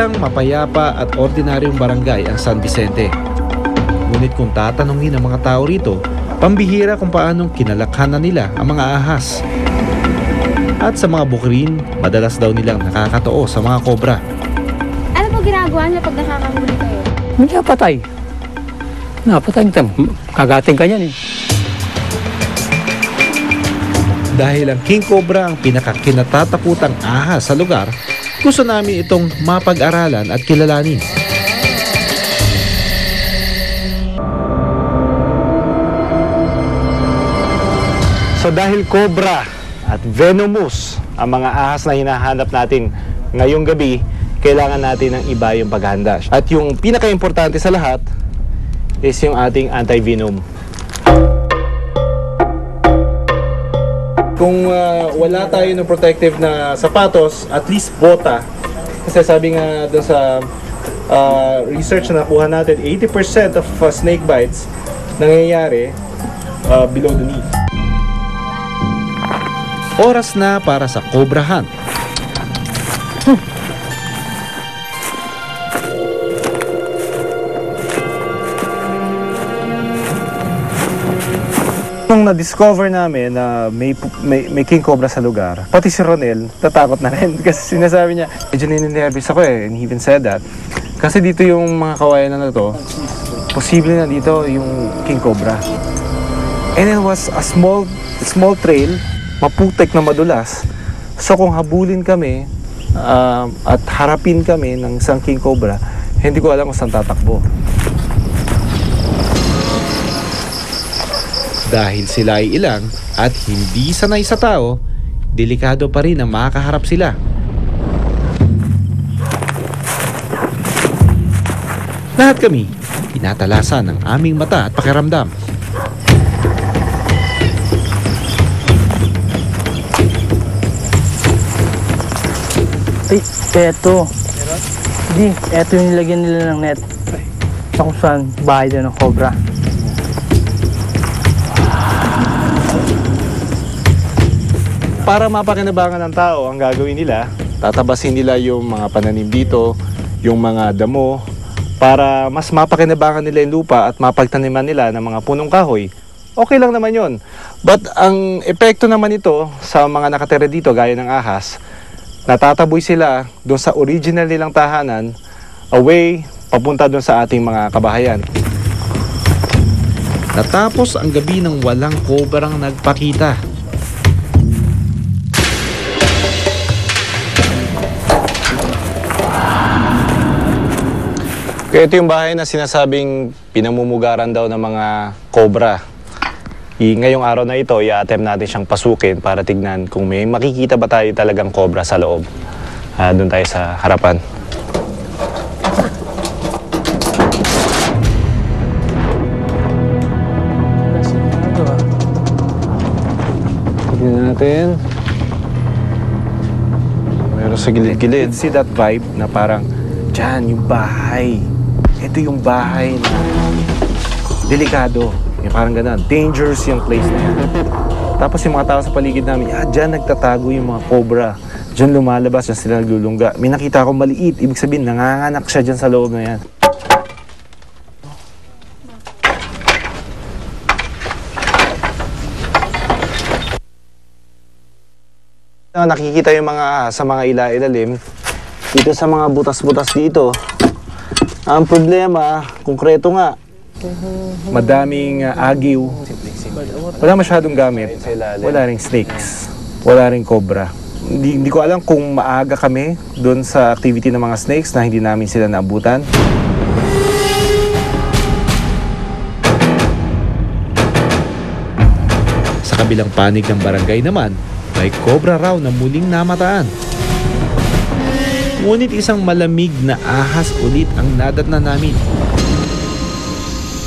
Isang mapayapa at ordinaryong barangay ang San Vicente. Ngunit kung tatanungin ng mga tao rito, pambihira kung paanong kinalakhan na nila ang mga ahas. At sa mga bukirin, madalas daw nilang nakakatoo sa mga kobra. Ano po ginagawa niya pag nakakahuli kayo? May napatay. Napatay ka. Kagating ka yan eh. Dahil ang king cobra ang pinakakinatatakutang ahas sa lugar, gusto namin itong mapag-aralan at kilalanin. So dahil cobra at venomous ang mga ahas na hinahanap natin ngayong gabi, kailangan natin ng iba yung paghahanda. At yung pinaka-importante sa lahat is yung ating anti-venom. Kung wala tayo ng protective na sapatos, at least bota. Kasi sabi nga doon sa research na nakuha natin, 80% of snake bites nangyayari below the knee. Oras na para sa cobra hunt. Nung na-discover namin na may king cobra sa lugar, pati si Ronel natakot na rin kasi sinasabi niya, medyo nininervous ako eh, and he even said that. Kasi dito yung mga kawayan na to, posible na dito yung king cobra. And it was a small trail, maputek na madulas. So kung habulin kami at harapin kami ng isang king cobra, hindi ko alam kung saan tatakbo. Dahil sila ay ilang at hindi sanay sa tao, delikado pa rin ang makaharap sila. Lahat kami, tinatalasan ng aming mata at pakiramdam. Ay, eto. Hindi, eto yung nilagyan nila ng net. Sa kung saan bahay din ng cobra. Para mapakinabangan ng tao, ang gagawin nila, tatabasin nila yung mga pananim dito, yung mga damo, para mas mapakinabangan nila yung lupa at mapagtaniman nila ng mga punong kahoy. Okay lang naman yon. But ang epekto naman ito sa mga nakatira dito, gaya ng ahas, natataboy sila doon sa original nilang tahanan, away, papunta doon sa ating mga kabahayan. Natapos ang gabi ng walang kobrang nagpakita. Kaya ito yung bahay na sinasabing pinamumugaran daw ng mga cobra. Ngayong araw na ito, i-attempt natin siyang pasukin para tignan kung may makikita ba tayo talagang cobra sa loob. Doon tayo sa harapan. Tignan natin. Meron sa gilid-gilid. See that vibe na parang, dyan, yung bahay. Ito yung bahay na delikado. Yung parang ganun. Dangerous yung place na yan. Tapos yung mga tao sa paligid namin, dyan nagtatago yung mga cobra. Dyan lumalabas, dyan sila naglulungga. May nakita akong maliit. Ibig sabihin, nanganganak siya dyan sa loob na yan. Nakikita yung mga sa mga ilalim. Dito sa mga butas-butas dito. Ang problema, konkreto nga. Madaming agiw. Wala masyadong gamit. Wala ring snakes. Wala ring cobra. Hindi ko alam kung maaga kami doon sa activity ng mga snakes na hindi namin sila naabutan. Sa kabilang panig ng barangay naman, may cobra raw na muling namataan. Ngunit isang malamig na ahas ulit ang nadatnan namin.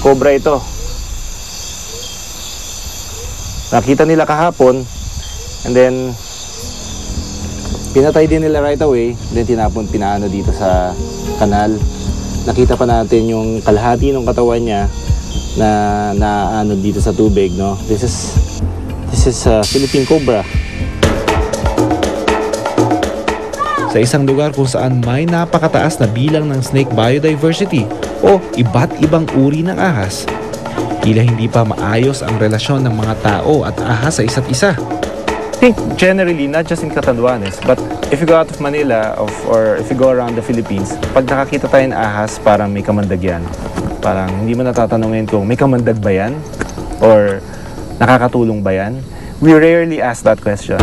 Cobra ito. Nakita nila kahapon, and then pinatay din nila right away, then pinaano dito sa kanal. Nakita pa natin yung kalahati ng katawan niya na ano dito sa tubig, no? This is Philippine cobra. sa isang lugar kung saan may napakataas na bilang ng snake biodiversity o iba't ibang uri ng ahas, tila hindi pa maayos ang relasyon ng mga tao at ahas sa isa't isa. I think generally, not just in Catanduanes, but if you go out of Manila or if you go around the Philippines, pag nakakita tayo ng ahas, parang may kamandag yan. Parang hindi mo natatanungin kung may kamandag ba yan or nakakatulong ba yan. We rarely ask that question.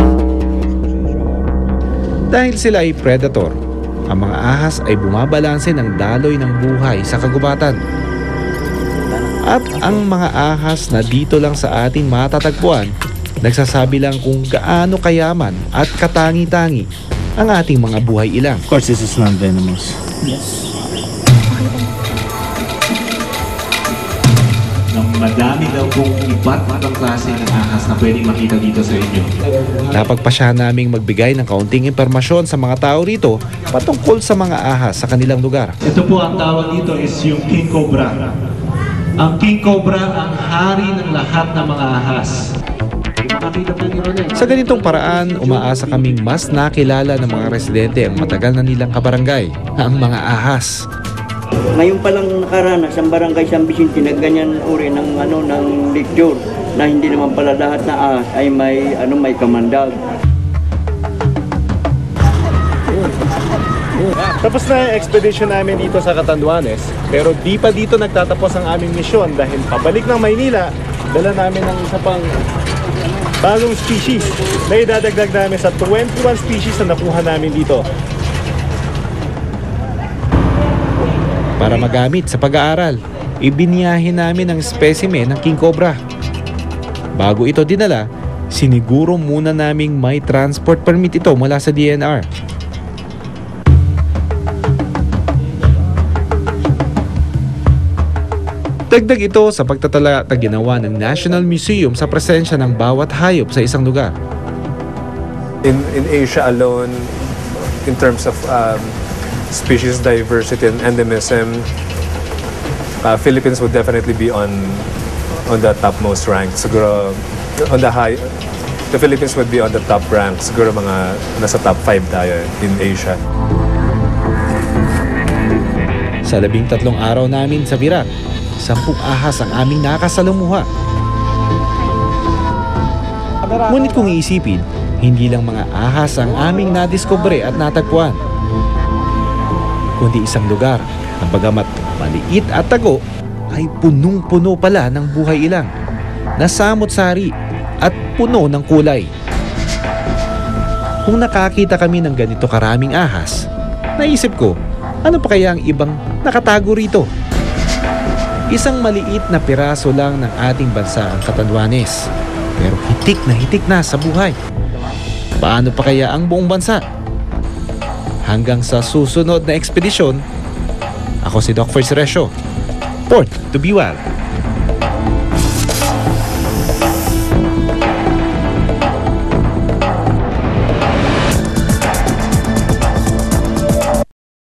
Dahil sila ay predator, ang mga ahas ay bumabalanse ng daloy ng buhay sa kagubatan. At ang mga ahas na dito lang sa ating matatagpuan, nagsasabi lang kung gaano kayaman at katangi-tangi ang ating mga buhay ilang. Of course, this is non-venomous. Madami daw pong iba't ibang klase ng ahas na pwedeng makita dito sa inyo. Napagpasya naming magbigay ng kaunting impormasyon sa mga tao rito patungkol sa mga ahas sa kanilang lugar. Ito po ang tawag dito is yung king cobra. Ang king cobra ang hari ng lahat ng mga ahas. Sa ganitong paraan, umaasa kaming mas nakilala ng mga residente ang matagal na nilang kabarangay, ang mga ahas. Ngayon pa lang nakaranas ang barangay San Vicente na ganyan uri ng lecture na hindi naman pala lahat na ahas ay may kamandag. Tapos na yung expedition namin dito sa Catanduanes, pero di pa dito nagtatapos ang aming misyon dahil pabalik ng Maynila, dala namin ng isa pang bagong species na idadagdag namin sa 21 species na nakuha namin dito. Para magamit sa pag-aaral, ibiniyahin namin ang specimen ng king cobra. Bago ito dinala, siniguro muna naming may transport permit ito mula sa DNR. Dagdag ito sa pagtatala na ginawa ng National Museum sa presensya ng bawat hayop sa isang lugar. In Asia alone, in terms of species diversity and endemism, Philippines would definitely be on the topmost rank. Siguro the Philippines would be on the top rank. Siguro mga nasa top 5 tayo in Asia. Sa 13 araw namin sa Virac, 10 ahas ang aming nakasalumuha. Ngunit kung iisipin, hindi lang mga ahas ang aming nadiskubre at natagpuan, kundi isang lugar na bagamat maliit at tago, ay punong-puno pala ng buhay ilang, nasamot-sari at puno ng kulay. Kung nakakita kami ng ganito karaming ahas, naisip ko, ano pa kaya ang ibang nakatago rito? Isang maliit na piraso lang ng ating bansa ang Catanduanes, pero hitik na sa buhay. Paano pa kaya ang buong bansa? Hanggang sa susunod na ekspedisyon, ako si Doc Ferceresio, Port to be Wild.